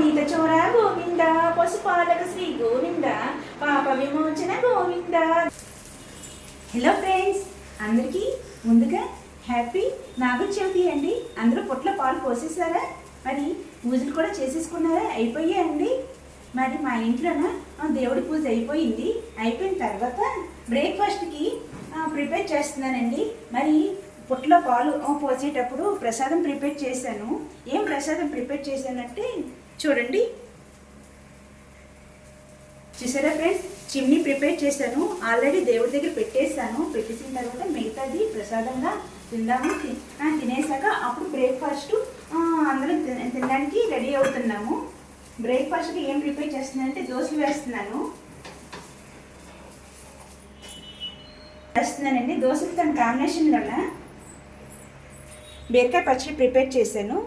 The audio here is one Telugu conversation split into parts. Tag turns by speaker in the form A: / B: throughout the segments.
A: నవనీత చోర గోవింద, పశుపాలక శ్రీ గోవింద, పాప విమోచన గోవింద. హలో ఫ్రెండ్స్, అందరికీ ముందుగా హ్యాపీ నాగుల చవితి అండి. అందరూ పొట్ల పాలు పోసేసారా? మరి పూజలు కూడా చేసేసుకున్నారా? అయిపోయాయండి. మరి మా ఇంట్లోన దేవుడి పూజ అయిపోయింది. అయిపోయిన తర్వాత బ్రేక్ఫాస్ట్కి ప్రిపేర్ చేస్తున్నానండి. మరి పొట్లో పాలు పోసేటప్పుడు ప్రసాదం ప్రిపేర్ చేశాను. ఏం ప్రసాదం ప్రిపేర్ చేశానంటే చూడండి. చూసారా ఫ్రెండ్స్, చిమ్నీ ప్రిపేర్ చేశాను. ఆల్రెడీ దేవుడి దగ్గర పెట్టేశాను. పెట్టేసిన తర్వాత మిగతాది ప్రసాదంగా తిందామని తినేసాక అప్పుడు బ్రేక్ఫాస్ట్ అందరం తినడానికి రెడీ అవుతున్నాము. బ్రేక్ఫాస్ట్కి ఏం ప్రిపేర్ చేస్తున్నానంటే దోశలు వేస్తున్నానండి. దోశలు తన కాంబినేషన్లోన బీరకాయ పచ్చడి ప్రిపేర్ చేశాను.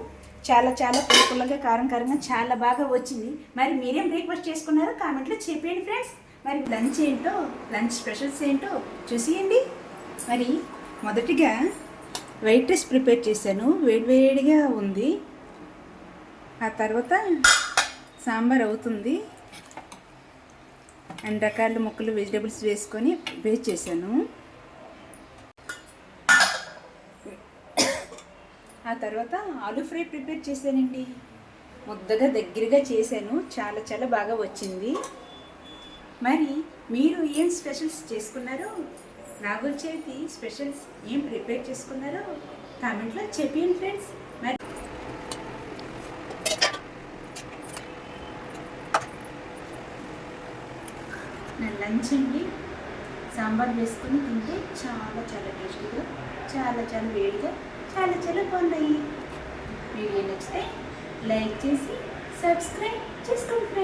A: చాలా చాలా పుల్లగా కారంగా చాలా బాగా వచ్చింది. మరి మీరేం బ్రేక్ఫాస్ట్ చేసుకున్నారో కామెంట్లో చెప్పండి ఫ్రెండ్స్. మరి లంచ్ ఏంటో, లంచ్ స్పెషల్స్ ఏంటో చూసేయండి. మరి మొదటిగా వైట్ రైస్ ప్రిపేర్ చేశాను. వేడివేడిగా ఉంది. ఆ తర్వాత సాంబార్ అవుతుంది. అన్ని రకాల ముక్కలు వెజిటేబుల్స్ వేసుకొని ప్రిపేర్ చేశాను. ఆ తర్వాత ఆలూ ఫ్రై ప్రిపేర్ చేశానండి. ముద్దగా దగ్గరగా చేశాను. చాలా చాలా బాగా వచ్చింది. మరి మీరు ఏం స్పెషల్స్ చేసుకున్నారో, నాగుల చవితి స్పెషల్స్ ఏం ప్రిపేర్ చేసుకున్నారో కామెంట్లో చెప్పండి ఫ్రెండ్స్. మరి నా లంచ్ అండి. సాంబార్ వేసుకొని తింటే చాలా చాలా టేస్టీగా, చాలా చాలా వేడిగా, చాలా చాలా బాగున్నాయి. వీడియో నచ్చితే లైక్ చేసి సబ్స్క్రైబ్ చేసుకోండి ఫ్రెండ్స్.